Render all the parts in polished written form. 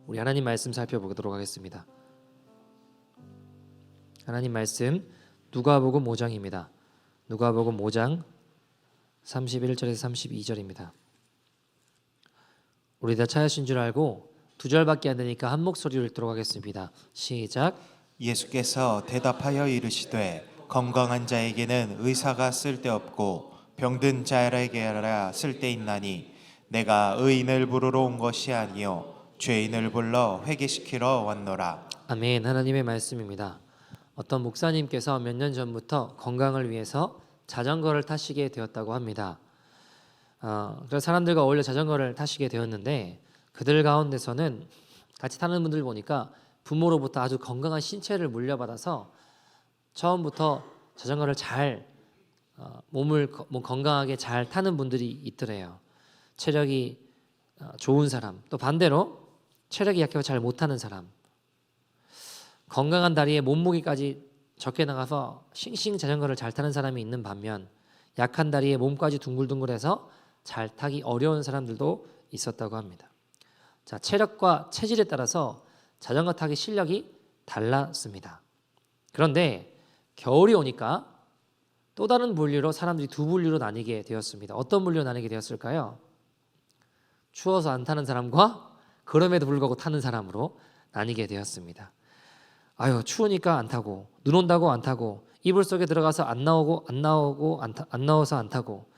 우리 하나님 말씀 살펴보도록 하겠습니다. 하나님 말씀 누가복음 5장입니다. 누가복음 5장 31절에서 32절입니다. 우리 다 찾으신 줄 알고 두 절밖에 안 되니까 한 목소리로 읽도록 하겠습니다. 시작. 예수께서 대답하여 이르시되 건강한 자에게는 의사가 쓸데없고 병든 자에게라 쓸데있나니 내가 의인을 부르러 온 것이 아니요 죄인을 불러 회개시키러 왔노라. 아멘. 하나님의 말씀입니다. 어떤 목사님께서 몇 년 전부터 건강을 위해서 자전거를 타시게 되었다고 합니다. 그래서 사람들과 어울려 자전거를 타시게 되었는데 그들 가운데서는 같이 타는 분들 보니까 부모로부터 아주 건강한 신체를 물려받아서 처음부터 자전거를 잘 몸을 건강하게 잘 타는 분들이 있더래요. 체력이 좋은 사람, 또 반대로 체력이 약해서 잘 못타는 사람, 건강한 다리에 몸무게까지 적게 나가서 싱싱 자전거를 잘 타는 사람이 있는 반면 약한 다리에 몸까지 둥글둥글해서 잘 타기 어려운 사람들도 있었다고 합니다. 자, 체력과 체질에 따라서 자전거 타기 실력이 달랐습니다. 그런데 겨울이 오니까 또 다른 분류로 사람들이 두 분류로 나뉘게 되었습니다. 어떤 분류로 나뉘게 되었을까요? 추워서 안 타는 사람과 그럼에도 불구하고 타는 사람으로 나뉘게 되었습니다. 아유, 추우니까 안 타고, 눈 온다고 안 타고, 이불 속에 들어가서 안 나와서 안 타고,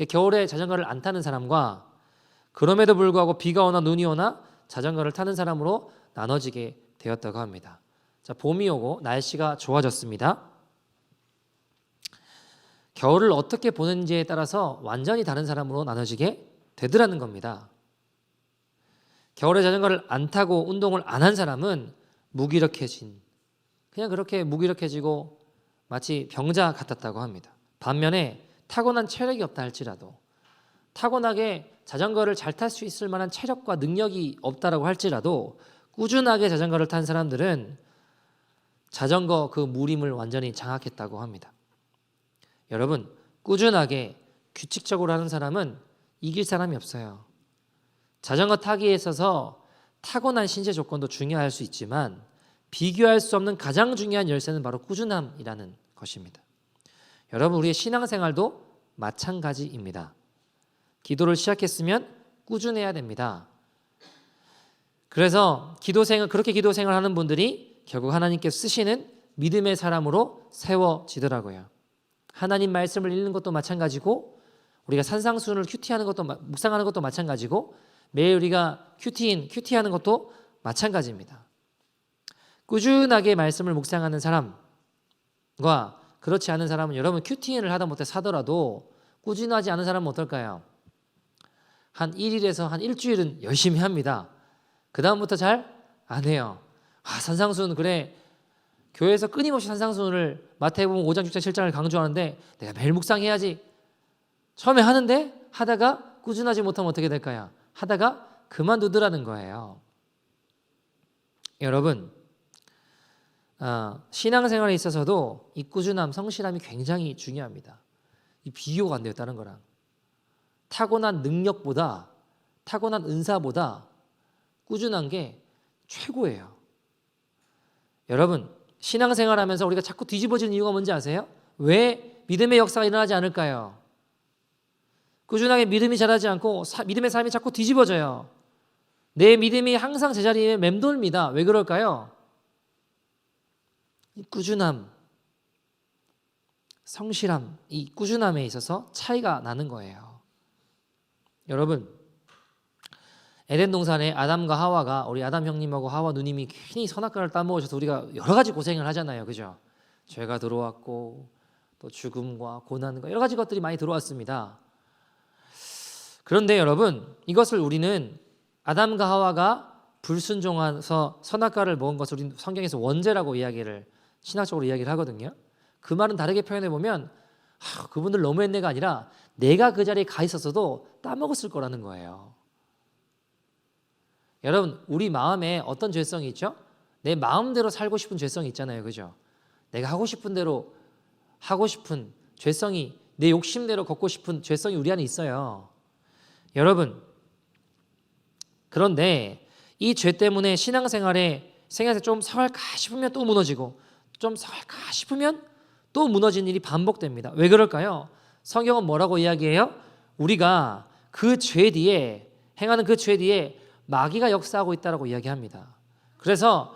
겨울에 자전거를 안 타는 사람과 그럼에도 불구하고 비가 오나 눈이 오나 자전거를 타는 사람으로 나눠지게 되었다고 합니다. 자, 봄이 오고 날씨가 좋아졌습니다. 겨울을 어떻게 보는지에 따라서 완전히 다른 사람으로 나눠지게 되더라는 겁니다. 겨울에 자전거를 안 타고 운동을 안 한 사람은 무기력해진, 그냥 그렇게 무기력해지고 마치 병자 같았다고 합니다. 반면에 타고난 체력이 없다 할지라도, 타고나게 자전거를 잘 탈 수 있을 만한 체력과 능력이 없다라고 할지라도 꾸준하게 자전거를 탄 사람들은 자전거 그 무림을 완전히 장악했다고 합니다. 여러분, 꾸준하게 규칙적으로 하는 사람은 이길 사람이 없어요. 자전거 타기에 있어서 타고난 신체 조건도 중요할 수 있지만 비교할 수 없는 가장 중요한 열쇠는 바로 꾸준함이라는 것입니다. 여러분, 우리의 신앙생활도 마찬가지입니다. 기도를 시작했으면 꾸준해야 됩니다. 그래서 그렇게 기도 생활하는 분들이 결국 하나님께서 쓰시는 믿음의 사람으로 세워지더라고요. 하나님 말씀을 읽는 것도 마찬가지고 우리가 산상수훈을 묵상하는 것도 마찬가지고 매일 우리가 큐티하는 것도 마찬가지입니다. 꾸준하게 말씀을 묵상하는 사람과 그렇지 않은 사람은, 여러분 큐티인을 하다 못해 사더라도 꾸준하지 않은 사람은 어떨까요? 한 1일에서 한 일주일은 열심히 합니다. 그 다음부터 잘 안 해요. 산상수훈, 그래 교회에서 끊임없이 산상수훈을 마태복음 5장 6장 7장을 강조하는데 내가 매일 묵상해야지. 처음에 하는데 하다가 꾸준하지 못하면 어떻게 될까요? 하다가 그만두더라는 거예요. 여러분, 신앙생활에 있어서도 이 꾸준함, 성실함이 굉장히 중요합니다. 이 비교가 안 돼요, 다른 거랑. 타고난 능력보다, 타고난 은사보다 꾸준한 게 최고예요. 여러분, 신앙생활하면서 우리가 자꾸 뒤집어지는 이유가 뭔지 아세요? 왜 믿음의 역사가 일어나지 않을까요? 꾸준하게 믿음이 자라지 않고 믿음의 삶이 자꾸 뒤집어져요. 내 믿음이 항상 제자리에 맴돌입니다. 왜 그럴까요? 이 꾸준함, 성실함, 이 꾸준함에 있어서 차이가 나는 거예요. 여러분, 에덴 동산에 아담과 하와가, 우리 아담 형님하고 하와 누님이 괜히 선악과를 따먹으셔서 우리가 여러 가지 고생을 하잖아요. 그죠? 죄가 들어왔고 또 죽음과 고난과 여러 가지 것들이 많이 들어왔습니다. 그런데 여러분, 이것을 우리는 아담과 하와가 불순종해서 선악과를 먹은 것을 우리 성경에서 원죄라고 신학적으로 이야기를 하거든요. 그 말은 다르게 표현해 보면 그분들 너무했네가 아니라 내가 그 자리에 가 있었어도 따먹었을 거라는 거예요. 여러분, 우리 마음에 어떤 죄성이 있죠? 내 마음대로 살고 싶은 죄성이 있잖아요. 그죠? 내가 하고 싶은 대로 하고 싶은 죄성이, 내 욕심대로 걷고 싶은 죄성이 우리 안에 있어요. 여러분, 그런데 이 죄 때문에 신앙생활에 좀 설할까 싶으면 또 무너지고 좀 설할까 싶으면 또 무너지는 일이 반복됩니다. 왜 그럴까요? 성경은 뭐라고 이야기해요? 우리가 그 죄 뒤에 행하는 그 죄 뒤에 마귀가 역사하고 있다라고 이야기합니다. 그래서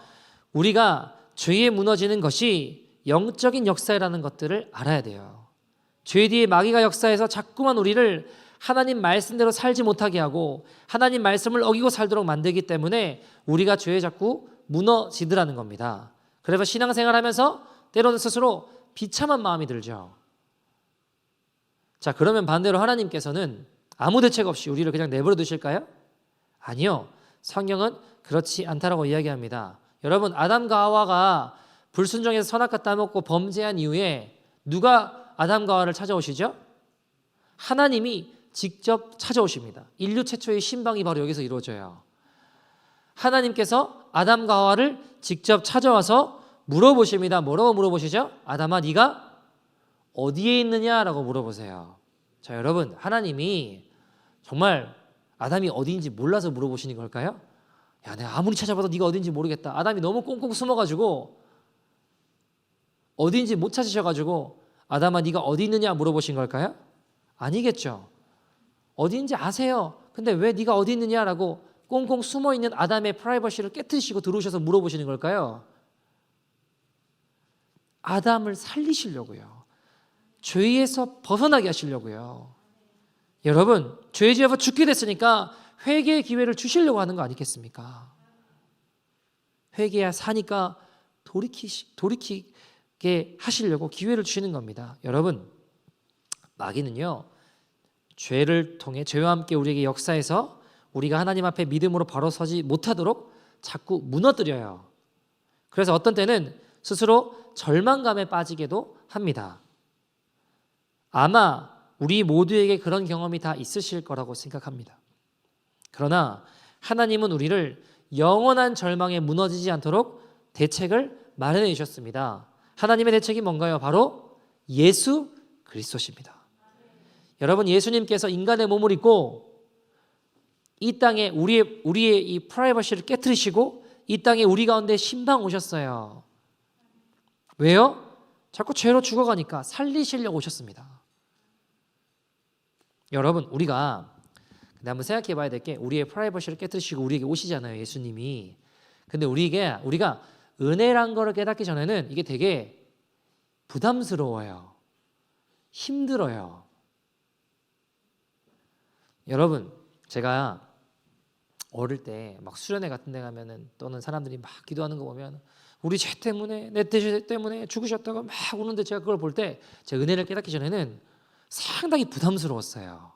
우리가 죄에 무너지는 것이 영적인 역사라는 것들을 알아야 돼요. 죄 뒤에 마귀가 역사해서 자꾸만 우리를 하나님 말씀대로 살지 못하게 하고 하나님 말씀을 어기고 살도록 만들기 때문에 우리가 죄에 자꾸 무너지더라는 겁니다. 그래서 신앙생활하면서 때로는 스스로 비참한 마음이 들죠. 자, 그러면 반대로 하나님께서는 아무 대책 없이 우리를 그냥 내버려 두실까요? 아니요. 성경은 그렇지 않다라고 이야기합니다. 여러분, 아담과 하와가 불순종해서 선악과 따먹고 범죄한 이후에 누가 아담과 하와를 찾아오시죠? 하나님이 직접 찾아오십니다. 인류 최초의 신방이 바로 여기서 이루어져요. 하나님께서 아담과 하와를 직접 찾아와서 물어보십니다. 뭐라고 물어보시죠? 아담아, 네가 어디에 있느냐라고 물어보세요. 자, 여러분, 하나님이 정말 아담이 어디인지 몰라서 물어보시는 걸까요? 야, 내가 아무리 찾아봐도 네가 어딘지 모르겠다. 아담이 너무 꽁꽁 숨어가지고 어딘지 못 찾으셔가지고 아담아 네가 어디 있느냐 물어보신 걸까요? 아니겠죠. 어디인지 아세요. 근데 왜 네가 어디 있느냐라고 꽁꽁 숨어있는 아담의 프라이버시를 깨트리시고 들어오셔서 물어보시는 걸까요? 아담을 살리시려고요. 죄에서 벗어나게 하시려고요. 여러분, 죄 지어서 죽게 됐으니까 회개의 기회를 주시려고 하는 거 아니겠습니까? 회개해야 사니까 돌이키게 하시려고 기회를 주시는 겁니다. 여러분, 마귀는요, 죄를 통해 죄와 함께 우리에게 역사해서 우리가 하나님 앞에 믿음으로 바로 서지 못하도록 자꾸 무너뜨려요. 그래서 어떤 때는 스스로 절망감에 빠지게도 합니다. 아마 우리 모두에게 그런 경험이 다 있으실 거라고 생각합니다. 그러나 하나님은 우리를 영원한 절망에 무너지지 않도록 대책을 마련해 주셨습니다. 하나님의 대책이 뭔가요? 바로 예수 그리스도십니다. 여러분, 예수님께서 인간의 몸을 입고 이 땅에 우리의 이 프라이버시를 깨트리시고 이 땅에 우리 가운데 신방 오셨어요. 왜요? 자꾸 죄로 죽어가니까 살리시려고 오셨습니다. 여러분, 우리가 근데 한번 생각해 봐야 될 게 우리의 프라이버시를 깨트리시고 우리에게 오시잖아요, 예수님이. 근데 우리가 은혜란 거를 깨닫기 전에는 이게 되게 부담스러워요. 힘들어요. 여러분, 제가 어릴 때 막 수련회 같은 데 가면은 또는 사람들이 막 기도하는 거 보면 우리 죄 때문에 내 죄 때문에 죽으셨다고 막 우는데 제가 그걸 볼 때 제 은혜를 깨닫기 전에는 상당히 부담스러웠어요.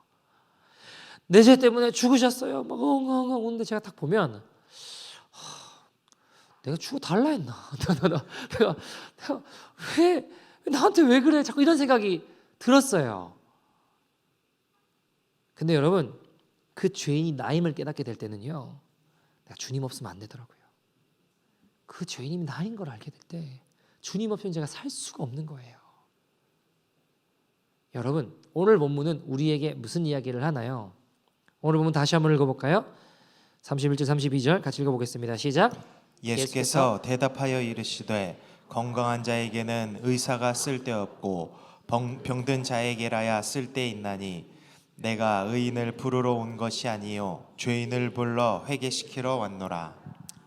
내 죄 때문에 죽으셨어요. 막 엉엉엉 우는데 제가 딱 보면 내가 죽어 달라 했나? 내가 왜 나한테 왜 그래? 자꾸 이런 생각이 들었어요. 근데 여러분, 그 죄인이 나임을 깨닫게 될 때는요, 내가 주님 없으면 안 되더라고요. 그 죄인이 나인 걸 알게 될 때 주님 없이는 제가 살 수가 없는 거예요. 여러분, 오늘 본문은 우리에게 무슨 이야기를 하나요? 오늘 본문 다시 한번 읽어볼까요? 31절 32절 같이 읽어보겠습니다. 시작. 예수께서 대답하여 이르시되 건강한 자에게는 의사가 쓸데없고 병든 자에게라야 쓸데있나니 내가 의인을 부르러 온 것이 아니요 죄인을 불러 회개시키러 왔노라.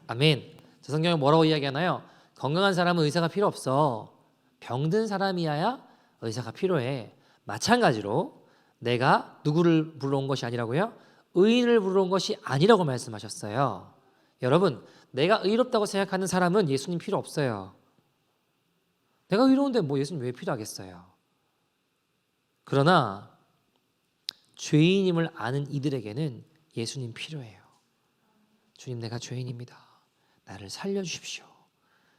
아멘. 저 성경에 뭐라고 이야기하나요? 건강한 사람은 의사가 필요 없어. 병든 사람이야야 의사가 필요해. 마찬가지로 내가 누구를 불러 온 것이 아니라고요? 의인을 부르러 온 것이 아니라고 말씀하셨어요. 여러분, 내가 의롭다고 생각하는 사람은 예수님 필요 없어요. 내가 의로운데 뭐 예수님 왜 필요하겠어요? 그러나 죄인임을 아는 이들에게는 예수님 필요해요. 주님, 내가 죄인입니다. 나를 살려주십시오.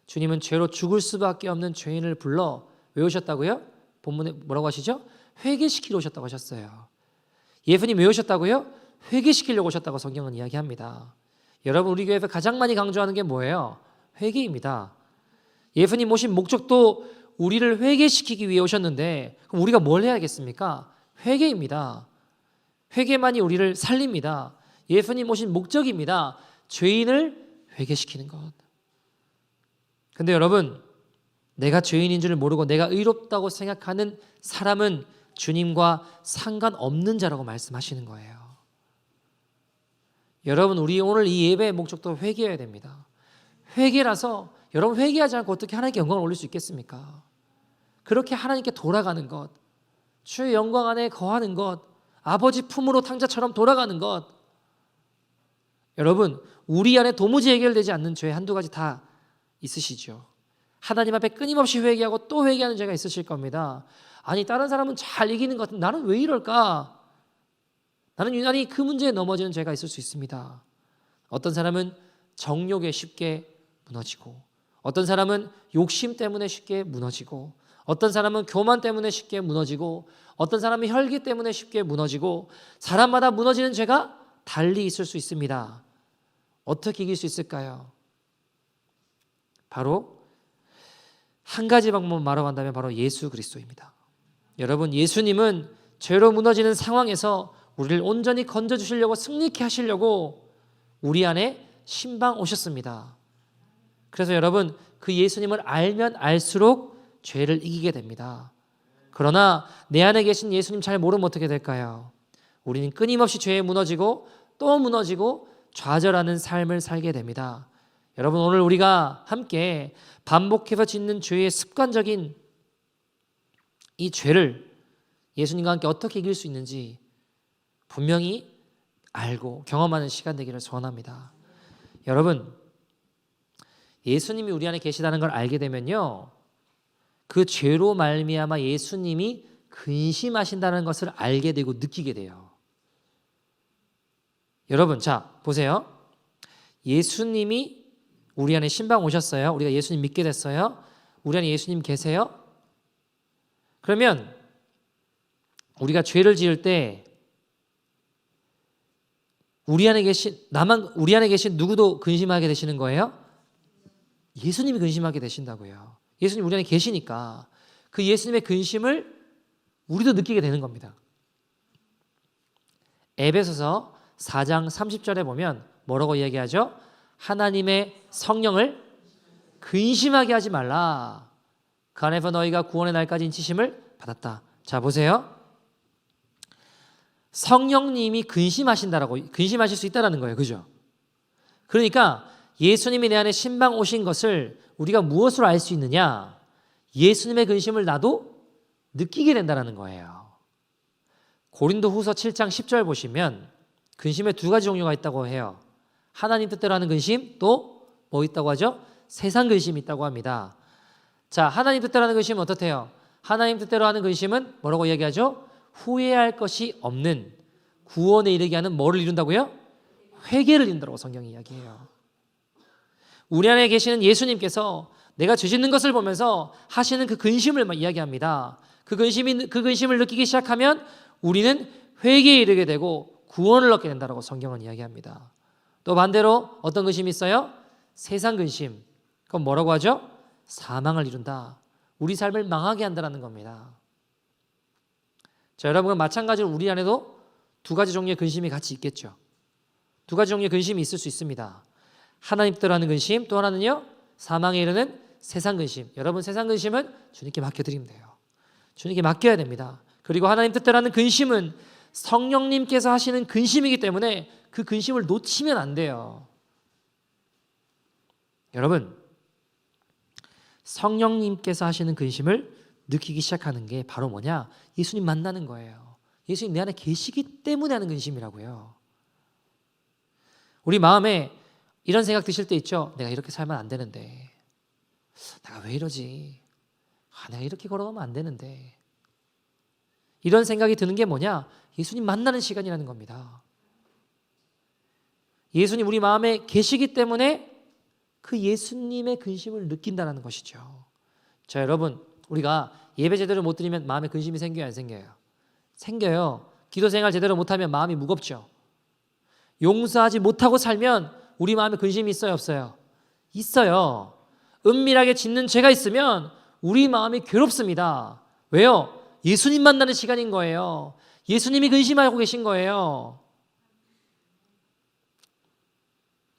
주님은 죄로 죽을 수밖에 없는 죄인을 불러 왜 오셨다고요? 본문에 뭐라고 하시죠? 회개시키러 오셨다고 하셨어요. 예수님 왜 오셨다고요? 회개시키려고 오셨다고 성경은 이야기합니다. 여러분, 우리 교회에서 가장 많이 강조하는 게 뭐예요? 회개입니다. 예수님 오신 목적도 우리를 회개시키기 위해 오셨는데 그럼 우리가 뭘 해야겠습니까? 회개입니다. 회개만이 우리를 살립니다. 예수님 오신 목적입니다. 죄인을 회개시키는 것. 근데 여러분, 내가 죄인인 줄 모르고 내가 의롭다고 생각하는 사람은 주님과 상관없는 자라고 말씀하시는 거예요. 여러분, 우리 오늘 이 예배의 목적도 회개해야 됩니다. 회개라서 여러분, 회개하지 않고 어떻게 하나님께 영광을 올릴 수 있겠습니까? 그렇게 하나님께 돌아가는 것, 주의 영광 안에 거하는 것, 아버지 품으로 탕자처럼 돌아가는 것. 여러분, 우리 안에 도무지 해결되지 않는 죄 한두 가지 다 있으시죠. 하나님 앞에 끊임없이 회개하고 또 회개하는 죄가 있으실 겁니다. 아니, 다른 사람은 잘 이기는 것 같은데 나는 왜 이럴까? 나는 유난히 그 문제에 넘어지는 죄가 있을 수 있습니다. 어떤 사람은 정욕에 쉽게 무너지고, 어떤 사람은 욕심 때문에 쉽게 무너지고, 어떤 사람은 교만 때문에 쉽게 무너지고, 어떤 사람은 혈기 때문에 쉽게 무너지고, 사람마다 무너지는 죄가 달리 있을 수 있습니다. 어떻게 이길 수 있을까요? 바로 한 가지 방법만 말해간다면 바로 예수 그리스도입니다. 여러분, 예수님은 죄로 무너지는 상황에서 우리를 온전히 건져주시려고, 승리케 하시려고 우리 안에 신방 오셨습니다. 그래서 여러분, 그 예수님을 알면 알수록 죄를 이기게 됩니다. 그러나 내 안에 계신 예수님 잘 모르면 어떻게 될까요? 우리는 끊임없이 죄에 무너지고 또 무너지고 좌절하는 삶을 살게 됩니다. 여러분, 오늘 우리가 함께 반복해서 짓는 죄의 습관적인 이 죄를 예수님과 함께 어떻게 이길 수 있는지 분명히 알고 경험하는 시간 되기를 소원합니다. 여러분, 예수님이 우리 안에 계시다는 걸 알게 되면요, 그 죄로 말미암아 예수님이 근심하신다는 것을 알게 되고 느끼게 돼요. 여러분, 자 보세요. 예수님이 우리 안에 신방 오셨어요. 우리가 예수님 믿게 됐어요. 우리 안에 예수님 계세요. 그러면 우리가 죄를 지을 때 우리 안에 계신 누구도 근심하게 되시는 거예요? 예수님이 근심하게 되신다고요. 예수님 우리 안에 계시니까 그 예수님의 근심을 우리도 느끼게 되는 겁니다. 에베소서 4장 30절에 보면 뭐라고 이야기하죠? 하나님의 성령을 근심하게 하지 말라. 그 안에서 너희가 구원의 날까지 인치심을 받았다. 자 보세요. 성령님이 근심하실 수 있다는 거예요. 그죠? 그러니까 예수님이 내 안에 신방 오신 것을 우리가 무엇으로 알 수 있느냐? 예수님의 근심을 나도 느끼게 된다는 거예요. 고린도후서 7장 10절 보시면 근심에 두 가지 종류가 있다고 해요. 하나님 뜻대로 하는 근심, 또 뭐 있다고 하죠? 세상 근심이 있다고 합니다. 자, 하나님 뜻대로 하는 근심은 어떻대요? 하나님 뜻대로 하는 근심은 뭐라고 이야기하죠? 후회할 것이 없는 구원에 이르게 하는 뭐를 이룬다고요? 회개를 이룬다고 성경이 이야기해요. 우리 안에 계시는 예수님께서 내가 죄 짓는 것을 보면서 하시는 그 근심을 이야기합니다. 그 근심을 느끼기 시작하면 우리는 회개에 이르게 되고 구원을 얻게 된다고 성경은 이야기합니다. 또 반대로 어떤 근심이 있어요? 세상 근심. 그건 뭐라고 하죠? 사망을 이룬다. 우리 삶을 망하게 한다는 겁니다. 자, 여러분, 마찬가지로 우리 안에도 두 가지 종류의 근심이 같이 있겠죠. 두 가지 종류의 근심이 있을 수 있습니다. 하나님 뜻대로 하는 근심, 또 하나는요, 사망에 이르는 세상 근심. 여러분, 세상 근심은 주님께 맡겨드리면 돼요. 주님께 맡겨야 됩니다. 그리고 하나님 뜻대로 하는 근심은 성령님께서 하시는 근심이기 때문에 그 근심을 놓치면 안 돼요. 여러분, 성령님께서 하시는 근심을 느끼기 시작하는 게 바로 뭐냐? 예수님 만나는 거예요. 예수님 내 안에 계시기 때문에 하는 근심이라고요. 우리 마음에 이런 생각 드실 때 있죠? 내가 이렇게 살면 안 되는데, 내가 왜 이러지? 내가 이렇게 걸어가면 안 되는데. 이런 생각이 드는 게 뭐냐? 예수님 만나는 시간이라는 겁니다. 예수님 우리 마음에 계시기 때문에 그 예수님의 근심을 느낀다는 것이죠. 자, 여러분, 우리가 예배 제대로 못 드리면 마음에 근심이 생겨요, 안 생겨요? 생겨요. 기도 생활 제대로 못하면 마음이 무겁죠. 용서하지 못하고 살면 우리 마음에 근심이 있어요, 없어요? 있어요. 은밀하게 짓는 죄가 있으면 우리 마음이 괴롭습니다. 왜요? 예수님 만나는 시간인 거예요. 예수님이 근심하고 계신 거예요.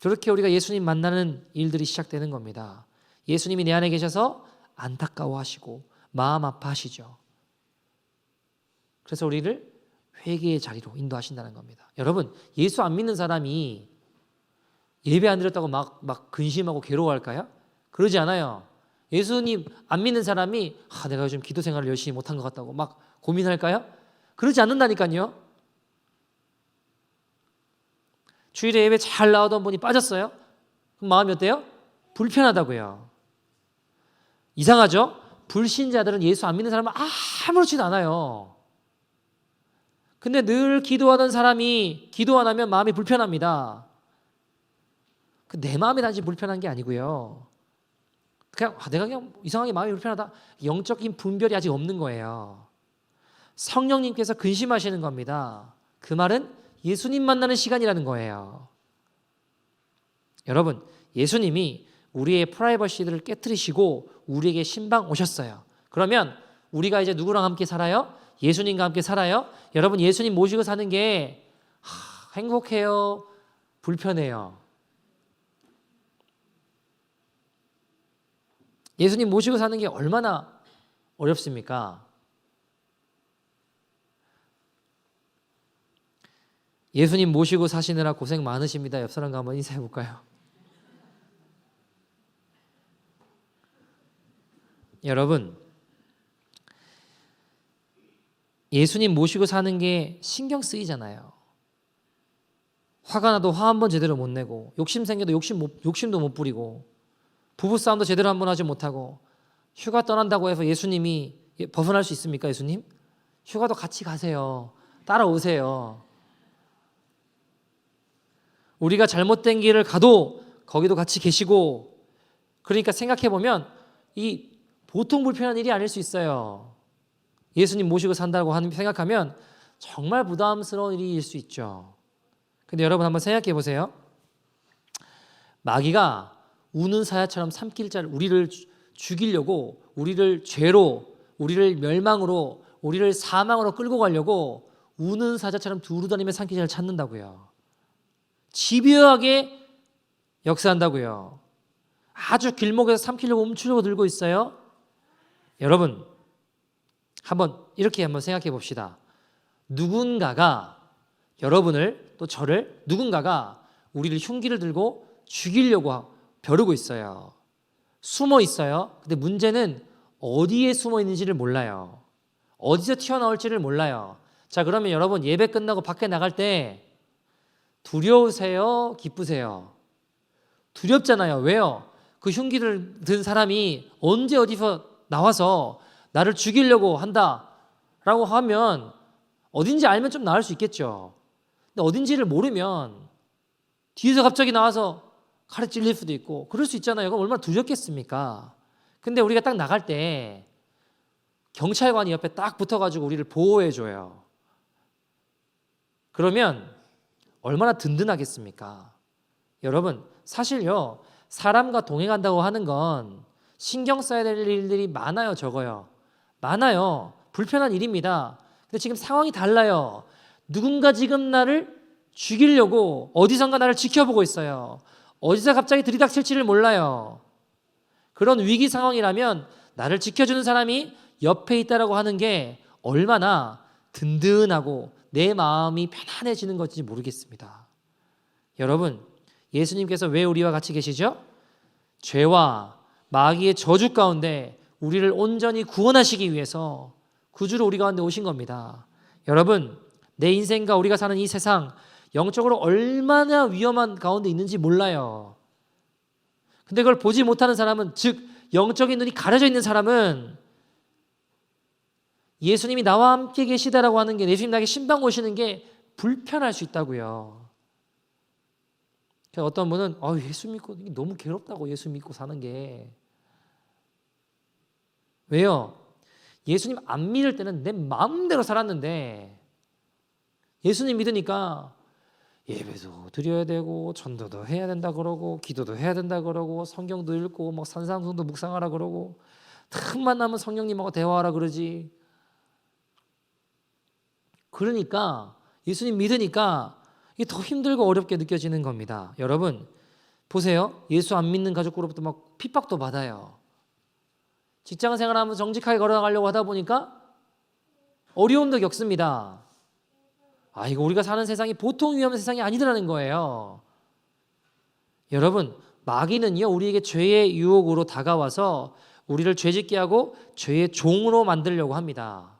그렇게 우리가 예수님 만나는 일들이 시작되는 겁니다. 예수님이 내 안에 계셔서 안타까워하시고 마음 아파하시죠. 그래서 우리를 회개의 자리로 인도하신다는 겁니다. 여러분, 예수 안 믿는 사람이 예배 안 드렸다고 막 근심하고 괴로워할까요? 그러지 않아요. 예수님 안 믿는 사람이 내가 요즘 기도 생활을 열심히 못한 것 같다고 막 고민할까요? 그러지 않는다니까요. 주일에 예배 잘 나오던 분이 빠졌어요? 그럼 마음이 어때요? 불편하다고요. 이상하죠? 불신자들은 예수 안 믿는 사람은 아무렇지도 않아요. 근데 늘 기도하던 사람이 기도 안 하면 마음이 불편합니다. 내 마음이 단지 불편한 게 아니고요. 그냥 내가 그냥 이상하게 마음이 불편하다. 영적인 분별이 아직 없는 거예요. 성령님께서 근심하시는 겁니다. 그 말은 예수님 만나는 시간이라는 거예요. 여러분, 예수님이 우리의 프라이버시들을 깨트리시고 우리에게 신방 오셨어요. 그러면 우리가 이제 누구랑 함께 살아요? 예수님과 함께 살아요? 여러분, 예수님 모시고 사는 게 행복해요? 불편해요? 예수님 모시고 사는 게 얼마나 어렵습니까? 예수님 모시고 사시느라 고생 많으십니다. 옆 사람과 한번 인사해 볼까요? 여러분, 예수님 모시고 사는 게 신경 쓰이잖아요. 화가 나도 화 한 번 제대로 못 내고, 욕심 생겨도 욕심도 못 부리고, 부부싸움도 제대로 한 번 하지 못하고, 휴가 떠난다고 해서 예수님이 벗어날 수 있습니까? 예수님? 휴가도 같이 가세요. 따라오세요. 우리가 잘못된 길을 가도 거기도 같이 계시고, 그러니까 생각해보면 이 보통 불편한 일이 아닐 수 있어요. 예수님 모시고 산다고 생각하면 정말 부담스러운 일일 수 있죠. 근데 여러분 한번 생각해 보세요. 마귀가 우는 사자처럼 삼킬자를 우리를 죽이려고, 우리를 죄로, 우리를 멸망으로, 우리를 사망으로 끌고 가려고 우는 사자처럼 두루다니며 삼킬자를 찾는다고요. 집요하게 역사한다고요. 아주 길목에서 삼키려고 훔치려고 들고 있어요. 여러분, 이렇게 한번 생각해 봅시다. 누군가가 여러분을 또 저를 누군가가 우리를 흉기를 들고 죽이려고 벼르고 있어요. 숨어 있어요. 근데 문제는 어디에 숨어 있는지를 몰라요. 어디서 튀어나올지를 몰라요. 자, 그러면 여러분 예배 끝나고 밖에 나갈 때 두려우세요? 기쁘세요? 두렵잖아요. 왜요? 그 흉기를 든 사람이 언제 어디서 나와서 나를 죽이려고 한다라고 하면 어딘지 알면 좀 나을 수 있겠죠. 근데 어딘지를 모르면 뒤에서 갑자기 나와서 칼에 찔릴 수도 있고 그럴 수 있잖아요. 그럼 얼마나 두렵겠습니까? 근데 우리가 딱 나갈 때 경찰관이 옆에 딱 붙어가지고 우리를 보호해줘요. 그러면 얼마나 든든하겠습니까? 여러분, 사실요, 사람과 동행한다고 하는 건 신경 써야 될 일들이 많아요, 적어요. 많아요. 불편한 일입니다. 근데 지금 상황이 달라요. 누군가 지금 나를 죽이려고 어디선가 나를 지켜보고 있어요. 어디서 갑자기 들이닥칠지를 몰라요. 그런 위기 상황이라면 나를 지켜주는 사람이 옆에 있다라고 하는 게 얼마나 든든하고 내 마음이 편안해지는 건지 모르겠습니다. 여러분, 예수님께서 왜 우리와 같이 계시죠? 죄와 마귀의 저주 가운데 우리를 온전히 구원하시기 위해서 구주로 우리 가운데 오신 겁니다. 여러분, 내 인생과 우리가 사는 이 세상 영적으로 얼마나 위험한 가운데 있는지 몰라요. 근데 그걸 보지 못하는 사람은, 즉 영적인 눈이 가려져 있는 사람은 예수님이 나와 함께 계시다라고 하는 게, 예수님 나에게 신방 오시는 게 불편할 수 있다고요. 어떤 분은 예수 믿고 너무 괴롭다고, 예수 믿고 사는 게. 왜요? 예수님 안 믿을 때는 내 마음대로 살았는데 예수님 믿으니까 예배도 드려야 되고 전도도 해야 된다 그러고 기도도 해야 된다 그러고 성경도 읽고 막 산상수훈도 묵상하라 그러고 틈만 나면 성령님하고 대화하라 그러지. 그러니까 예수님 믿으니까 이게 더 힘들고 어렵게 느껴지는 겁니다. 여러분, 보세요. 예수 안 믿는 가족으로부터 막 핍박도 받아요. 직장 생활하면서 정직하게 걸어가려고 하다 보니까 어려움도 겪습니다. 이거 우리가 사는 세상이 보통 위험한 세상이 아니더라는 거예요. 여러분, 마귀는요, 우리에게 죄의 유혹으로 다가와서 우리를 죄짓게 하고 죄의 종으로 만들려고 합니다.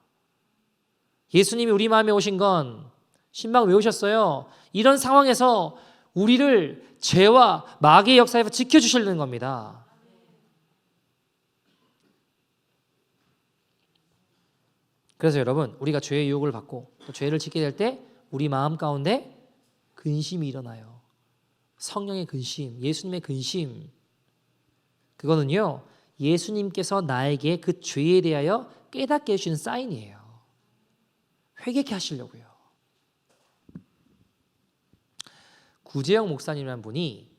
예수님이 우리 마음에 오신 건 신방 왜 오셨어요? 이런 상황에서 우리를 죄와 마귀의 역사에서 지켜주시려는 겁니다. 그래서 여러분, 우리가 죄의 유혹을 받고 또 죄를 짓게 될 때 우리 마음 가운데 근심이 일어나요. 성령의 근심, 예수님의 근심. 그거는요, 예수님께서 나에게 그 죄에 대하여 깨닫게 해주시는 사인이에요. 회개케 하시려고요. 구재영 목사님이라는 분이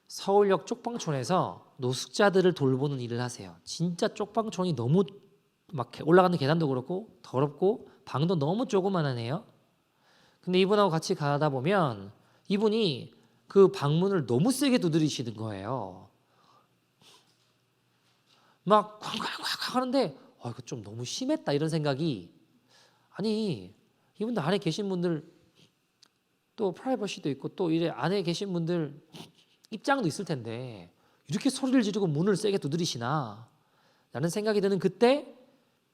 서울역 쪽방촌에서 노숙자들을 돌보는 일을 하세요. 진짜 쪽방촌이 너무 막 올라가는 계단도 그렇고 더럽고 방도 너무 조그만하네요. 근데 이분하고 같이 가다 보면 이분이 그 방문을 너무 세게 두드리시는 거예요. 막 쾅쾅쾅 하는데 이거 좀 너무 심했다 이런 생각이, 아니 이분들 안에 계신 분들 또 프라이버시도 있고 또 이래 안에 계신 분들 입장도 있을 텐데 이렇게 소리를 지르고 문을 세게 두드리시나 라는 생각이 드는 그때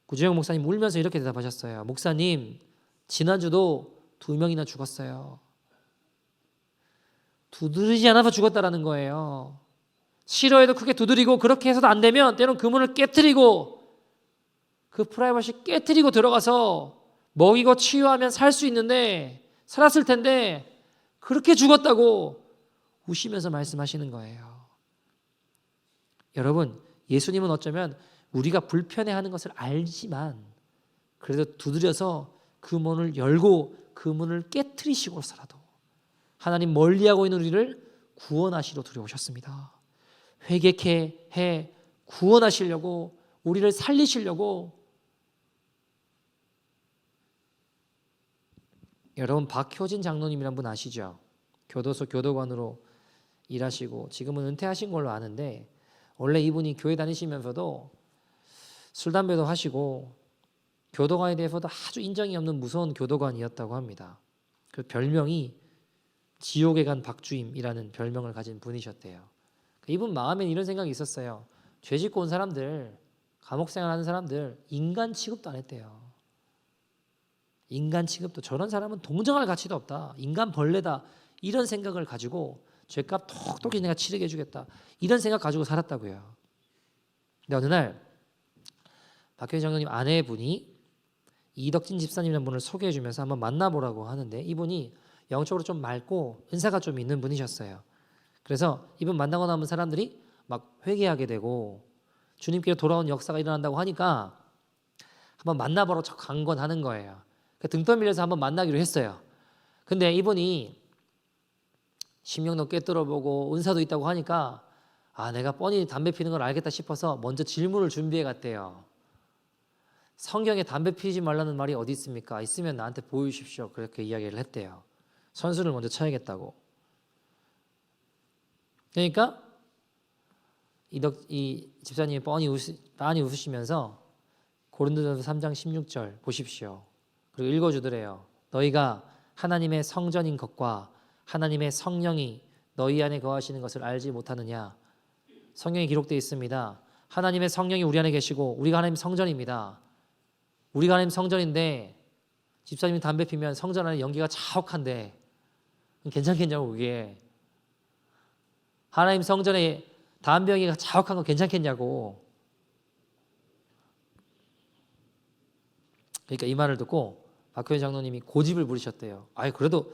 구재영 목사님 울면서 이렇게 대답하셨어요. 목사님, 지난주도 2명이나 죽었어요. 두드리지 않아서 죽었다라는 거예요. 싫어해도 크게 두드리고 그렇게 해서도 안 되면 때론 그 문을 깨트리고 그 프라이버시 깨트리고 들어가서 먹이고 치유하면 살 수 있는데 살았을 텐데 그렇게 죽었다고 우시면서 말씀하시는 거예요. 여러분, 예수님은 어쩌면 우리가 불편해하는 것을 알지만 그래도 두드려서 그 문을 열고 그 문을 깨트리시고서라도 하나님 멀리하고 있는 우리를 구원하시러 들어오셨습니다. 회개케 해 구원하시려고, 우리를 살리시려고. 여러분, 박효진 장로님이란 분 아시죠? 교도소 교도관으로 일하시고 지금은 은퇴하신 걸로 아는데 원래 이분이 교회 다니시면서도 술 담배도 하시고 교도관에 대해서도 아주 인정이 없는 무서운 교도관이었다고 합니다. 그 별명이 지옥에 간 박주임이라는 별명을 가진 분이셨대요. 이분 마음에 이런 생각이 있었어요. 죄 짓고 온 사람들, 감옥 생활하는 사람들 인간 취급도 안 했대요. 인간 취급도, 저런 사람은 동정할 가치도 없다, 인간 벌레다, 이런 생각을 가지고 죄값 톡톡히 내가 치르게 해주겠다, 이런 생각 가지고 살았다고요. 근데 어느 날 박효진 장로님 아내분이 이덕진 집사님이라는 분을 소개해 주면서 한번 만나보라고 하는데 이분이 영적으로 좀 맑고 은사가 좀 있는 분이셨어요. 그래서 이분 만나고 나면 사람들이 막 회개하게 되고 주님께로 돌아온 역사가 일어난다고 하니까 한번 만나보러 강권하는 거예요. 등 떠밀려서 한번 만나기로 했어요. 근데 이분이 심령도 꿰뚫어보고 은사도 있다고 하니까 내가 뻔히 담배 피는 걸 알겠다 싶어서 먼저 질문을 준비해 갔대요. 성경에 담배 피지 말라는 말이 어디 있습니까? 있으면 나한테 보여주십시오. 그렇게 이야기를 했대요. 선수를 먼저 쳐야겠다고. 그러니까 이 집사님이 뻔히 웃으시면서 고린도전서 3장 16절 보십시오. 그리고 읽어주더래요. 너희가 하나님의 성전인 것과 하나님의 성령이 너희 안에 거하시는 것을 알지 못하느냐. 성경에 기록되어 있습니다. 하나님의 성령이 우리 안에 계시고 우리가 하나님 성전입니다. 우리가 하나님 성전인데 집사님이 담배 피면 성전 안에 연기가 자욱한데 괜찮겠냐고. 그게 하나님 성전에 담배 연기가 자욱한 거 괜찮겠냐고. 그러니까 이 말을 듣고 박효진 장로님이 고집을 부리셨대요. 그래도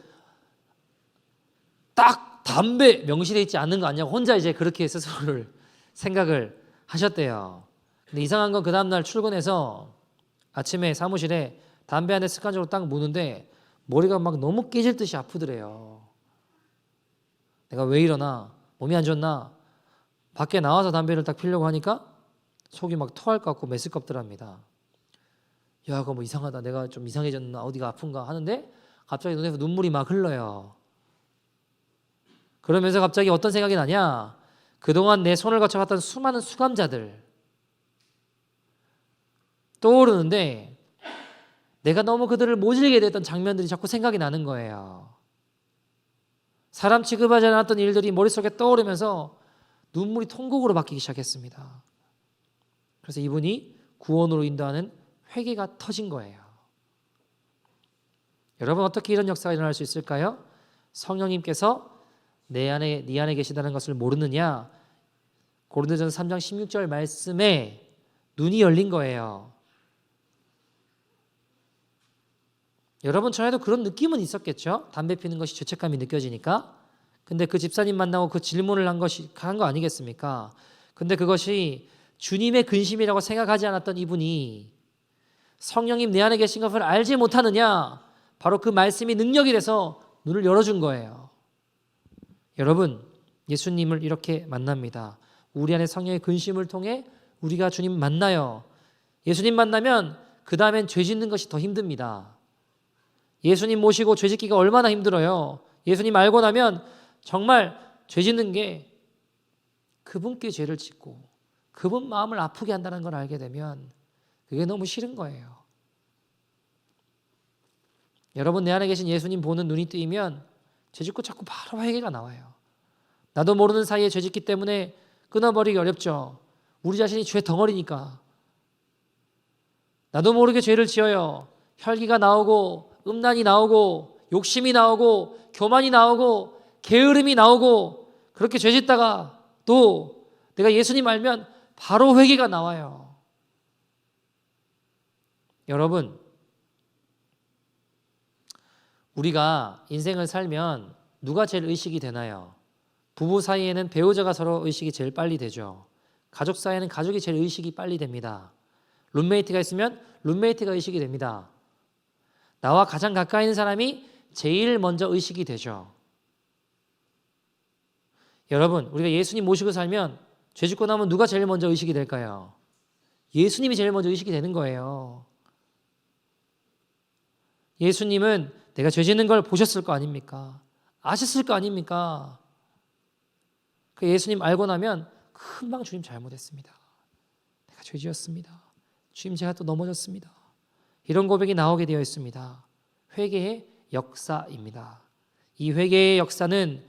딱 담배 명시되어 있지 않는 거 아니냐고 혼자 이제 그렇게 스스로를 생각을 하셨대요. 근데 이상한 건 그 다음날 출근해서 아침에 사무실에 담배 한 대 습관적으로 딱 무는데 머리가 막 너무 깨질 듯이 아프더래요. 내가 왜 이러나, 몸이 안 좋나. 밖에 나와서 담배를 딱 피려고 하니까 속이 막 토할 것 같고 메스 겁더랍니다. 야, 그거 뭐 이상하다, 내가 좀 이상해졌나, 어디가 아픈가 하는데 갑자기 눈에서 눈물이 막 흘러요. 그러면서 갑자기 어떤 생각이 나냐? 그동안 내 손을 거쳐갔던 수많은 수감자들 떠오르는데 내가 너무 그들을 모질게 됐던 장면들이 자꾸 생각이 나는 거예요. 사람 취급하지 않았던 일들이 머릿속에 떠오르면서 눈물이 통곡으로 바뀌기 시작했습니다. 그래서 이분이 구원으로 인도하는 회개가 터진 거예요. 여러분, 어떻게 이런 역사가 일어날 수 있을까요? 성령님께서 네 안에 계시다는 것을 모르느냐? 고린도전서 3장 16절 말씀에 눈이 열린 거예요. 여러분, 저에도 그런 느낌은 있었겠죠? 담배 피는 것이 죄책감이 느껴지니까. 근데 그 집사님 만나고 그 질문을 한 거 아니겠습니까? 근데 그것이 주님의 근심이라고 생각하지 않았던 이분이 성령님 내 안에 계신 것을 알지 못하느냐? 바로 그 말씀이 능력이 돼서 눈을 열어준 거예요. 여러분, 예수님을 이렇게 만납니다. 우리 안에 성령의 근심을 통해 우리가 주님 만나요. 예수님 만나면 그 다음엔 죄 짓는 것이 더 힘듭니다. 예수님 모시고 죄 짓기가 얼마나 힘들어요. 예수님 알고 나면 정말 죄 짓는 게 그분께 죄를 짓고 그분 마음을 아프게 한다는 걸 알게 되면 그게 너무 싫은 거예요. 여러분, 내 안에 계신 예수님 보는 눈이 뜨이면 죄 짓고 자꾸 바로 회개가 나와요. 나도 모르는 사이에 죄 짓기 때문에 끊어버리기 어렵죠. 우리 자신이 죄 덩어리니까. 나도 모르게 죄를 지어요. 혈기가 나오고 음란이 나오고 욕심이 나오고 교만이 나오고 게으름이 나오고 그렇게 죄 짓다가 또 내가 예수님 알면 바로 회개가 나와요. 여러분, 우리가 인생을 살면 누가 제일 의식이 되나요? 부부 사이에는 배우자가 서로 의식이 제일 빨리 되죠. 가족 사이에는 가족이 제일 의식이 빨리 됩니다. 룸메이트가 있으면 룸메이트가 의식이 됩니다. 나와 가장 가까이 있는 사람이 제일 먼저 의식이 되죠. 여러분, 우리가 예수님 모시고 살면 죄 짓고 나면 누가 제일 먼저 의식이 될까요? 예수님이 제일 먼저 의식이 되는 거예요. 예수님은 내가 죄 짓는 걸 보셨을 거 아닙니까? 아셨을 거 아닙니까? 그 예수님 알고 나면 금방 주님 잘못했습니다. 내가 죄 지었습니다. 주님 제가 또 넘어졌습니다. 이런 고백이 나오게 되어 있습니다. 회개의 역사입니다. 이 회개의 역사는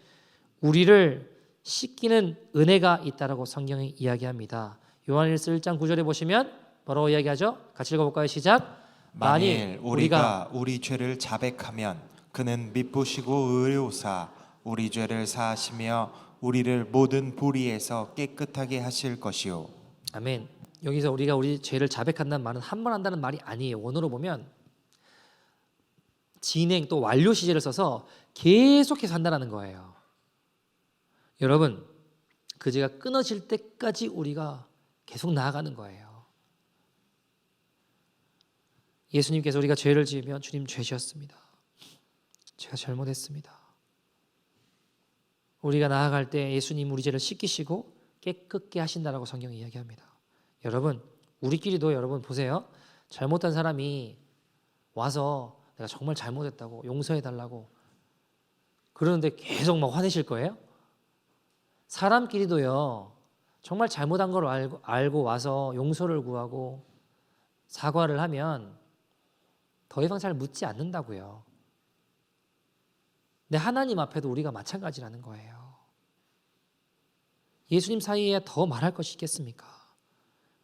우리를 씻기는 은혜가 있다라고 성경이 이야기합니다. 요한일서 1장 9절에 보시면 뭐라고 이야기하죠? 같이 읽어볼까요? 시작. 만일 우리가 우리 죄를 자백하면 그는 미쁘시고 의로우사 우리 죄를 사하시며 우리를 모든 불의에서 깨끗하게 하실 것이요. 아멘. 여기서 우리가 우리 죄를 자백한다는 말은 한 번 한다는 말이 아니에요. 원어로 보면 진행 또 완료 시제를 써서 계속해서 한다는 거예요. 여러분, 그 죄가 끊어질 때까지 우리가 계속 나아가는 거예요. 예수님께서 우리가 죄를 지으면 주님 죄 지었습니다. 제가 잘못했습니다. 우리가 나아갈 때 예수님 우리 죄를 씻기시고 깨끗게 하신다라고 성경이 이야기합니다. 여러분, 우리끼리도 여러분 보세요. 잘못한 사람이 와서 내가 정말 잘못했다고 용서해달라고 그러는데 계속 막 화내실 거예요? 사람끼리도요. 정말 잘못한 걸 알고 와서 용서를 구하고 사과를 하면 더 이상 잘 묻지 않는다고요. 근데 하나님 앞에도 우리가 마찬가지라는 거예요. 예수님 사이에 더 말할 것이 있겠습니까?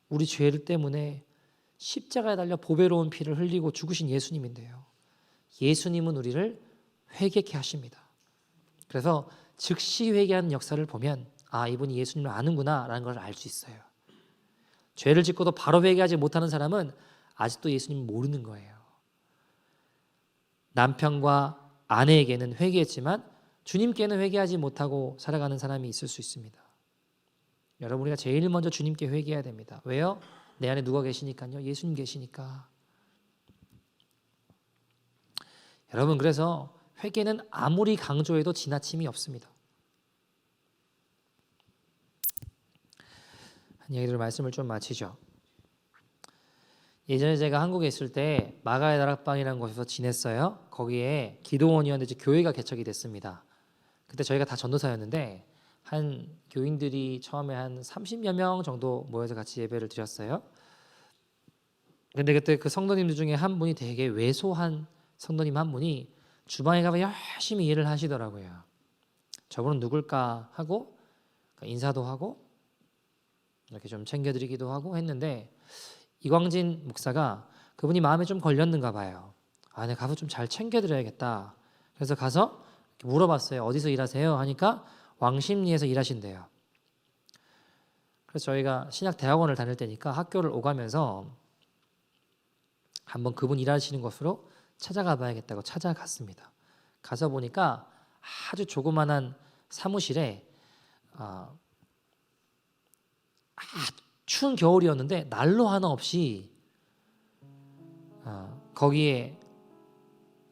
우리 죄를 때문에 십자가에 달려 보배로운 피를 흘리고 죽으신 예수님인데요. 예수님은 우리를 회개케 하십니다. 그래서 즉시 회개하는 역사를 보면 아, 이분이 예수님을 아는구나 라는 걸 알 수 있어요. 죄를 짓고도 바로 회개하지 못하는 사람은 아직도 예수님을 모르는 거예요. 남편과 아내에게는 회개했지만 주님께는 회개하지 못하고 살아가는 사람이 있을 수 있습니다. 여러분, 우리가 제일 먼저 주님께 회개해야 됩니다. 왜요? 내 안에 누가 계시니까요? 예수님 계시니까. 여러분, 그래서 회개는 아무리 강조해도 지나침이 없습니다. 한 얘기를 말씀을 좀 마치죠. 예전에 제가 한국에 있을 때 마가의 다락방이라는 곳에서 지냈어요. 거기에 기도원이었는데 이제 교회가 개척이 됐습니다. 그때 저희가 다 전도사였는데 한 교인들이 처음에 한 30여 명 정도 모여서 같이 예배를 드렸어요. 근데 그때 그 성도님들 중에 한 분이 되게 왜소한 성도님 한 분이 주방에 가면 열심히 일을 하시더라고요. 저분은 누굴까 하고 인사도 하고 이렇게 좀 챙겨드리기도 하고 했는데 이광진 목사가 그분이 마음에 좀 걸렸는가 봐요. 아, 내가 가서 좀 잘 챙겨드려야겠다. 그래서 가서 물어봤어요. 어디서 일하세요? 하니까 왕십리에서 일하신대요. 그래서 저희가 신약 대학원을 다닐 때니까 학교를 오가면서 한번 그분 일하시는 곳으로 찾아가 봐야겠다고 찾아갔습니다. 가서 보니까 아주 조그만한 사무실에 추운 겨울이었는데 난로 하나 없이 거기에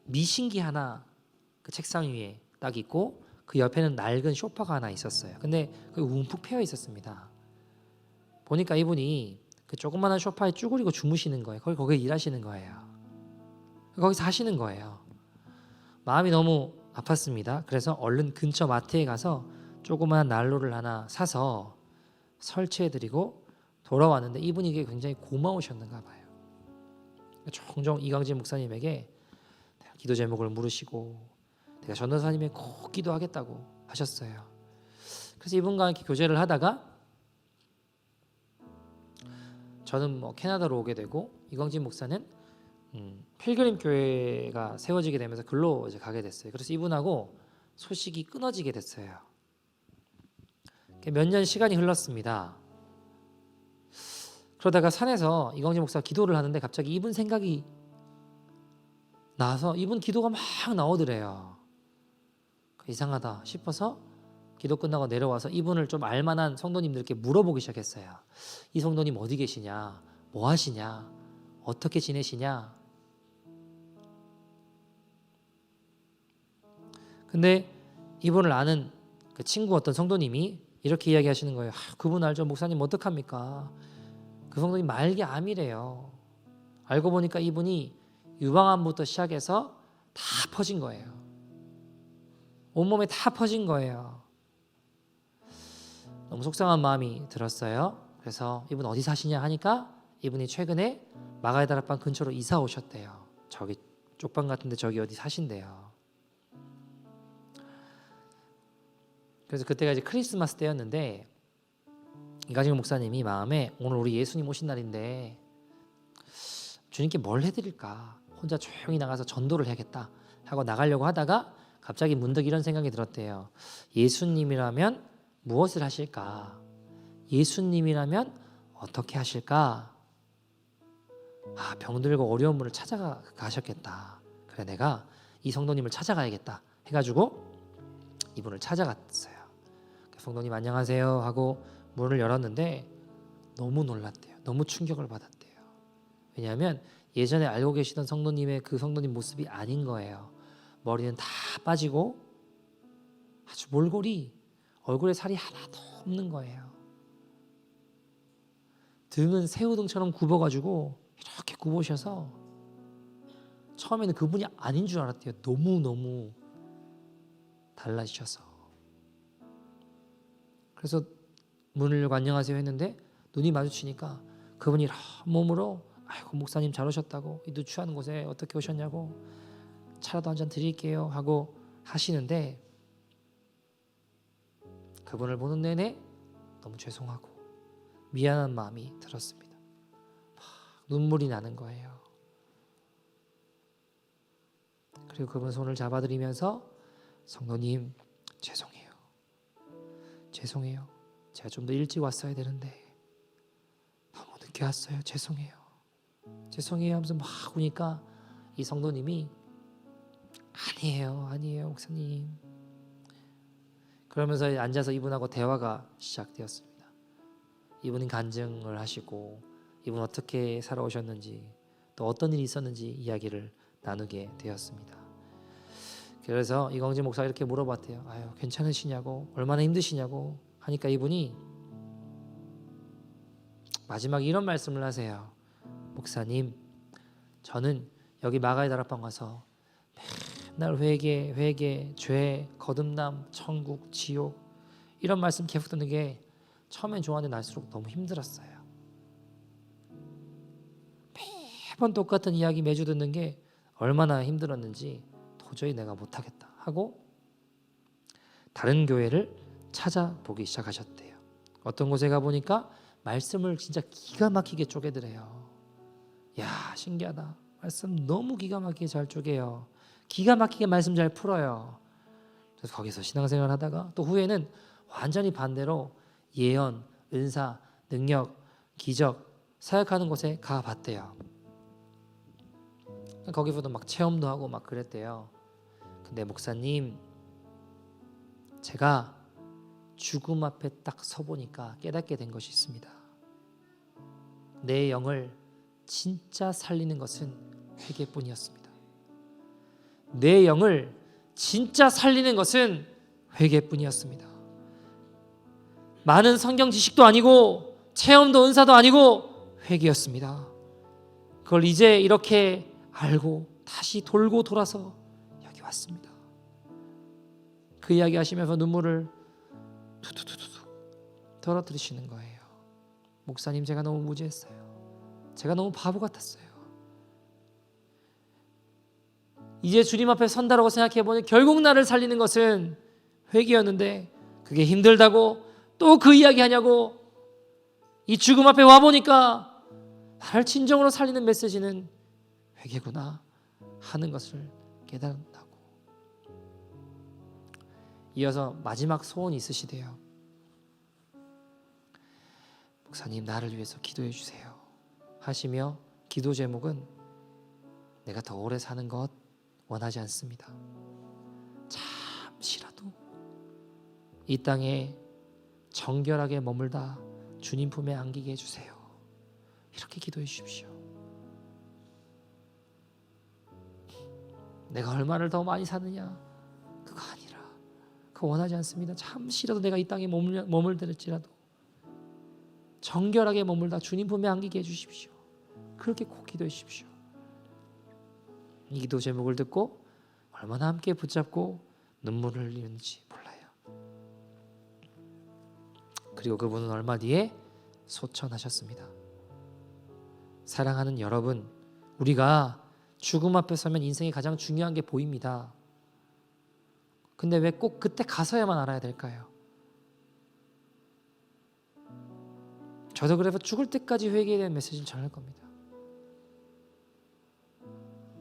미신기 하나 그 책상 위에 딱 있고 그 옆에는 낡은 소파가 하나 있었어요. 근데 그 움푹 패여 있었습니다. 보니까 이분이 그 조그만한 소파에 쭈그리고 주무시는 거예요. 거기 일하시는 거예요. 거기서 하시는 거예요. 마음이 너무 아팠습니다. 그래서 얼른 근처 마트에 가서 조그만한 난로를 하나 사서 설치해드리고 돌아왔는데 이분이 굉장히 고마우셨는가 봐요. 종종 이광진 목사님에게 기도 제목을 물으시고 내가 전도사님의 꼭 기도하겠다고 하셨어요. 그래서 이분과 이렇게 교제를 하다가 저는 캐나다로 오게 되고 이광진 목사는 필그림 교회가 세워지게 되면서 글로 이제 가게 됐어요. 그래서 이분하고 소식이 끊어지게 됐어요. 몇 년 시간이 흘렀습니다. 그러다가 산에서 이광진 목사가 기도를 하는데 갑자기 이분 생각이 나서 이분 기도가 막 나오더래요. 이상하다 싶어서 기도 끝나고 내려와서 이분을 좀 알만한 성도님들께 물어보기 시작했어요. 이 성도님 어디 계시냐? 뭐 하시냐? 어떻게 지내시냐? 근데 이분을 아는 그 친구 어떤 성도님이 이렇게 이야기하시는 거예요. 그분 알죠? 목사님 어떡합니까? 그 성도님 말기 암이래요. 알고 보니까 이분이 유방암부터 시작해서 다 퍼진 거예요. 온몸에 다 퍼진 거예요. 너무 속상한 마음이 들었어요. 그래서 이분 어디 사시냐 하니까 이분이 최근에 마가의 다락방 근처로 이사 오셨대요. 저기 쪽방 같은데 저기 어디 사신대요. 그래서 그때가 이제 크리스마스 때였는데 이가진 목사님이 마음에 오늘 우리 예수님 오신 날인데 주님께 뭘 해드릴까? 혼자 조용히 나가서 전도를 해야겠다 하고 나가려고 하다가 갑자기 문득 이런 생각이 들었대요. 예수님이라면 무엇을 하실까? 예수님이라면 어떻게 하실까? 병들고 어려운 분을 찾아가셨겠다. 그래 내가 이 성도님을 찾아가야겠다 해가지고 이분을 찾아갔어요. 성도님 안녕하세요 하고 문을 열었는데 너무 놀랐대요. 너무 충격을 받았대요. 왜냐하면 예전에 알고 계시던 성도님의 그 성도님 모습이 아닌 거예요. 머리는 다 빠지고 아주 몰골이 얼굴에 살이 하나도 없는 거예요. 등은 새우등처럼 굽어가지고 이렇게 굽으셔서 처음에는 그분이 아닌 줄 알았대요. 너무너무 달라지셔서. 그래서 문을 열고 안녕하세요 했는데 눈이 마주치니까 그분이 몸으로 아이고 목사님 잘 오셨다고 이 누추한 곳에 어떻게 오셨냐고 차라도 한 잔 드릴게요 하고 하시는데 그분을 보는 내내 너무 죄송하고 미안한 마음이 들었습니다. 눈물이 나는 거예요. 그리고 그분 손을 잡아드리면서 성도님 죄송해요. 죄송해요. 제가 좀 더 일찍 왔어야 되는데 너무 늦게 왔어요. 죄송해요. 죄송해요 하면서 막 우니까 이 성도님이 아니에요 목사님. 그러면서 앉아서 이분하고 대화가 시작되었습니다. 이분은 간증을 하시고 이분 어떻게 살아오셨는지 또 어떤 일이 있었는지 이야기를 나누게 되었습니다. 그래서 이광진 목사가 이렇게 물어봤대요. 괜찮으시냐고 얼마나 힘드시냐고 하니까 이분이 마지막에 이런 말씀을 하세요. 목사님 저는 여기 마가의 다락방 가서 맨날 회개, 죄, 거듭남, 천국, 지옥 이런 말씀 계속 듣는 게 처음엔 좋았는데 날수록 너무 힘들었어요. 매번 똑같은 이야기 매주 듣는 게 얼마나 힘들었는지 도저히 내가 못하겠다 하고 다른 교회를 찾아보기 시작하셨대요. 어떤 곳에 가보니까 말씀을 진짜 기가 막히게 쪼개더래요. 야, 신기하다. 말씀 너무 기가 막히게 잘 쪼개요. 기가 막히게 말씀 잘 풀어요. 그래서 거기서 신앙생활 하다가 또 후에는 완전히 반대로 예언, 은사, 능력, 기적 사역하는 곳에 가봤대요. 거기서도 막 체험도 하고 막 그랬대요. 근데 목사님, 제가 죽음 앞에 딱 서보니까 깨닫게 된 것이 있습니다. 내 영을 진짜 살리는 것은 회개뿐이었습니다. 내 영을 진짜 살리는 것은 회개뿐이었습니다. 많은 성경 지식도 아니고 체험도 은사도 아니고 회개였습니다. 그걸 이제 이렇게 알고 다시 돌고 돌아서 여기 왔습니다. 그 이야기 하시면서 눈물을 투투투투 떨어뜨리시는 거예요. 목사님, 제가 너무 무지했어요. 제가 너무 바보 같았어요. 이제 주님 앞에 선다라고 생각해보니 결국 나를 살리는 것은 회개였는데 그게 힘들다고 또 그 이야기 하냐고. 이 죽음 앞에 와보니까 나를 진정으로 살리는 메시지는 회개구나 하는 것을 깨달았다고. 이어서 마지막 소원이 있으시대요. 목사님, 나를 위해서 기도해 주세요 하시며 기도 제목은 내가 더 오래 사는 것 원하지 않습니다. 잠시라도 이 땅에 정결하게 머물다 주님 품에 안기게 해주세요. 이렇게 기도해 주십시오. 내가 얼마를 더 많이 사느냐 그거 아니라 그거 원하지 않습니다. 잠시라도 내가 이 땅에 머물들을지라도 정결하게 머물다 주님 품에 안기게 해주십시오. 그렇게 꼭 기도해 주십시오. 이 기도 제목을 듣고 얼마나 함께 붙잡고 눈물을 흘리는지 몰라요. 그리고 그분은 얼마 뒤에 소천하셨습니다. 사랑하는 여러분, 우리가 죽음 앞에 서면 인생이 가장 중요한 게 보입니다. 근데 왜 꼭 그때 가서야만 알아야 될까요? 저도 그래서 죽을 때까지 회개에 대한 메시지를 전할 겁니다.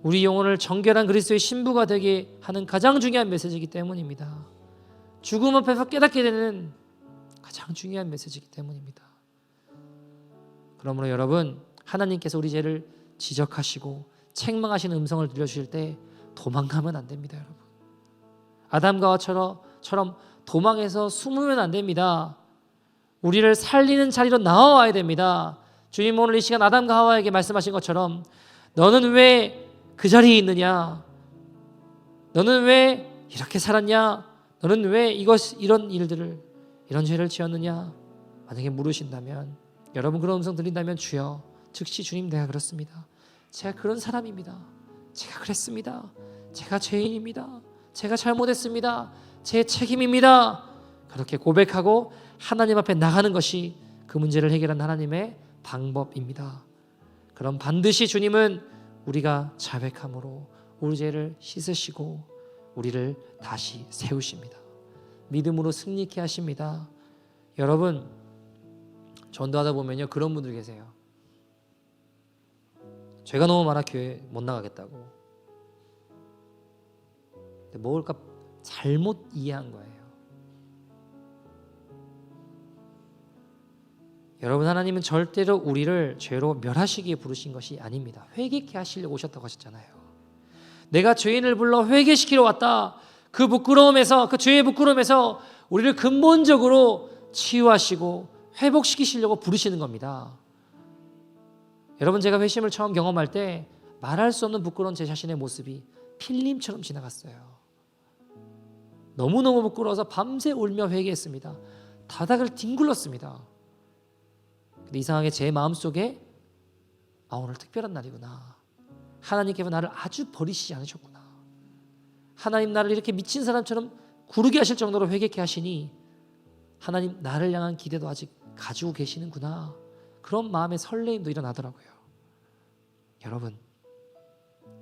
우리 영혼을 정결한 그리스도의 신부가 되게 하는 가장 중요한 메시지이기 때문입니다. 죽음 앞에서 깨닫게 되는 가장 중요한 메시지이기 때문입니다. 그러므로 여러분, 하나님께서 우리 죄를 지적하시고 책망하시는 음성을 들려주실 때 도망가면 안 됩니다. 여러분, 아담과 하와처럼 도망해서 숨으면 안 됩니다. 우리를 살리는 자리로 나와야 됩니다. 주님 오늘 이 시간 아담과 하와에게 말씀하신 것처럼 너는 왜 그 자리에 있느냐? 너는 왜 이렇게 살았냐? 너는 왜 이런 일들을, 이런 죄를 지었느냐? 만약에 물으신다면, 여러분 그런 음성 들린다면 주여, 즉시 주님 내가 그렇습니다. 제가 그런 사람입니다. 제가 그랬습니다. 제가 죄인입니다. 제가 잘못했습니다. 제 책임입니다. 그렇게 고백하고 하나님 앞에 나가는 것이 그 문제를 해결하는 하나님의 방법입니다. 그럼 반드시 주님은 우리가 자백함으로 우리 죄를 씻으시고 우리를 다시 세우십니다. 믿음으로 승리케 하십니다. 여러분, 전도하다 보면요, 그런 분들 계세요. 죄가 너무 많아 교회 못 나가겠다고. 근데 뭘까 잘못 이해한 거예요. 여러분, 하나님은 절대로 우리를 죄로 멸하시기에 부르신 것이 아닙니다. 회개케 하시려고 오셨다고 하셨잖아요. 내가 죄인을 불러 회개시키러 왔다. 그 부끄러움에서, 그 죄의 부끄러움에서 우리를 근본적으로 치유하시고 회복시키시려고 부르시는 겁니다. 여러분, 제가 회심을 처음 경험할 때 말할 수 없는 부끄러운 제 자신의 모습이 필름처럼 지나갔어요. 너무너무 부끄러워서 밤새 울며 회개했습니다. 바닥을 뒹굴렀습니다. 근데 이상하게 제 마음속에 오늘 특별한 날이구나. 하나님께서 나를 아주 버리시지 않으셨구나. 하나님 나를 이렇게 미친 사람처럼 구르게 하실 정도로 회개케 하시니 하나님 나를 향한 기대도 아직 가지고 계시는구나. 그런 마음의 설레임도 일어나더라고요. 여러분,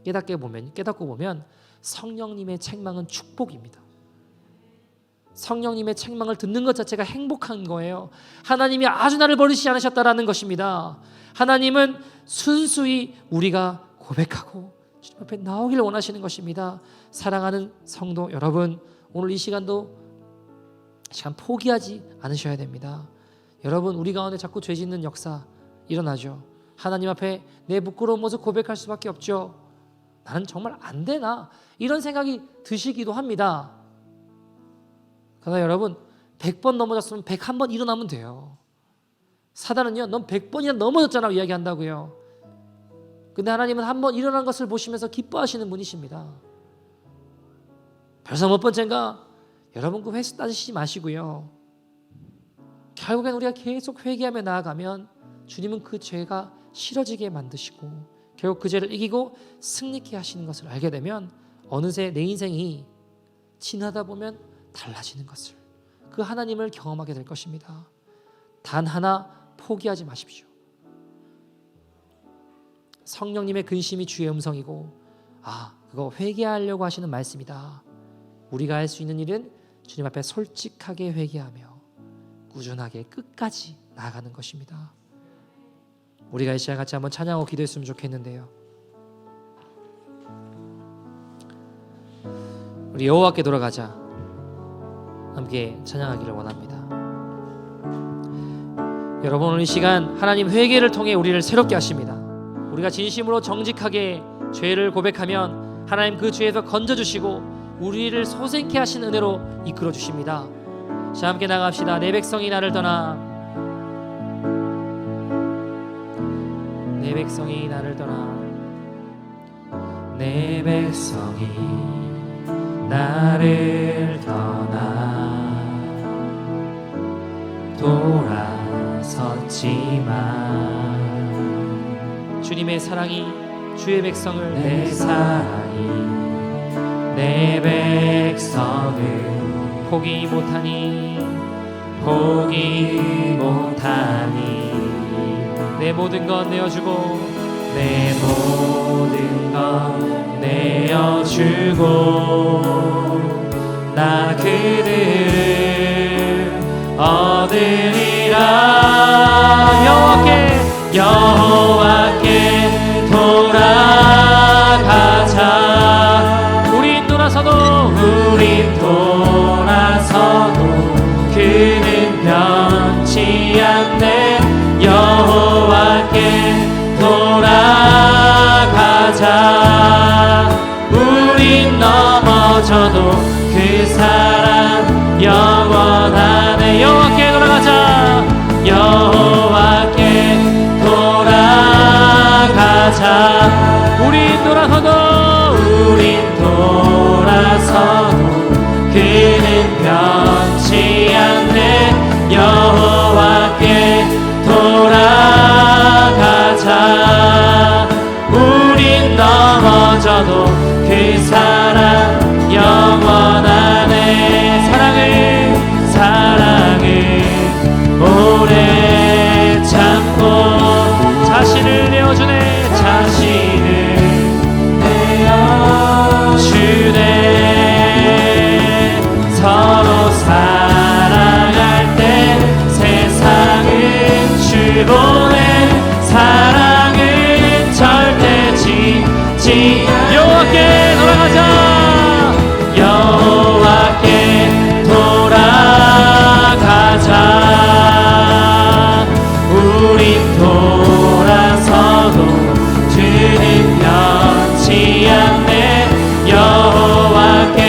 깨닫고 보면 성령님의 책망은 축복입니다. 성령님의 책망을 듣는 것 자체가 행복한 거예요. 하나님이 아주 나를 버리시지 않으셨다라는 것입니다. 하나님은 순수히 우리가 고백하고 주님 앞에 나오기를 원하시는 것입니다. 사랑하는 성도 여러분, 오늘 이 시간도 시간 포기하지 않으셔야 됩니다. 여러분, 우리 가운데 자꾸 죄 짓는 역사 일어나죠. 하나님 앞에 내 부끄러운 모습 고백할 수밖에 없죠. 나는 정말 안 되나? 이런 생각이 드시기도 합니다. 그러나 여러분, 100번 넘어졌으면 101번 일어나면 돼요. 사단은요, 넌 100번이나 넘어졌잖아 이야기한다고요. 근데 하나님은 한 번 일어난 것을 보시면서 기뻐하시는 분이십니다. 벌써 몇 번째인가? 여러분, 그 횟수 따지시지 마시고요. 결국엔 우리가 계속 회개하며 나아가면 주님은 그 죄가 싫어지게 만드시고 결국 그 죄를 이기고 승리케 하시는 것을 알게 되면 어느새 내 인생이 지나다 보면 달라지는 것을, 그 하나님을 경험하게 될 것입니다. 단 하나 포기하지 마십시오. 성령님의 근심이 주의 음성이고, 그거 회개하려고 하시는 말씀이다. 우리가 할 수 있는 일은 주님 앞에 솔직하게 회개하며 꾸준하게 끝까지 나아가는 것입니다. 우리가 이 시간 같이 한번 찬양하고 기도했으면 좋겠는데요. 우리 여호와께 돌아가자 함께 찬양하기를 원합니다. 여러분, 오늘 이 시간 하나님 회개를 통해 우리를 새롭게 하십니다. 우리가 진심으로 정직하게 죄를 고백하면 하나님 그 죄에서 건져주시고 우리를 소생케 하신 은혜로 이끌어 주십니다. 자, 함께 나갑시다. 내 백성이 나를 떠나, 내 백성이 나를 떠나, 내 백성이 나를 떠나 돌아섰지만 주님의 사랑이 주의 백성을, 내 사랑이 내 백성을 포기 못하니 내 모든 것 내어주고 내 모든 것 내어주고 나 그를 얻으리라. 여호와께 돌아가자. 우린 돌아서도 그는 변치 않네. 여호와께 돌아가자. 우린 넘어져도 그 사랑 영원하네. 여호와께 돌아가자. 여호와께 돌아가자. 우린 돌아서도 그는 변치 않네. 여호와께 돌아가자. 우린 넘어져도 그 사랑 영원하네. 사랑을 오래 참고 자신을 내어주네. 서로 사랑할 때 세상은 주보내. 사랑은 절대 지지. 여호와께 돌아가자. 여호와께 돌아가자. 우린 돌아서도 주는 변치 않네. 여호와께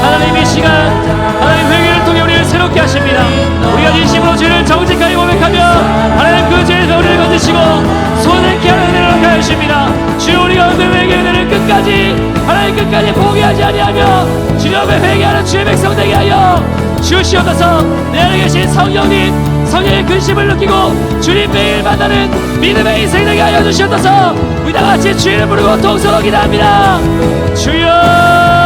하나님, 이 시간 하나님 회개를 통해 우리를 새롭게 하십니다. 우리가 진심으로 죄를 정직하게 고백하며 하나님 그 죄에서 우리를 건지시고 소생케 하는 은혜를 허락하여 주십니다. 주여, 우리 가운데 회개의 은혜를 끝까지 하나님 끝까지 포기하지 아니하며 주님 앞에 회개하는 주의 백성 되게 하여 주시옵소서. 내 안에 계신 성령님 성령의 근심을 느끼고 주님 매일 만나는 믿음의 인생 되게 하여 주시옵소서. 우리 다 같이 주님을 부르고 동서로 기도합니다. 주여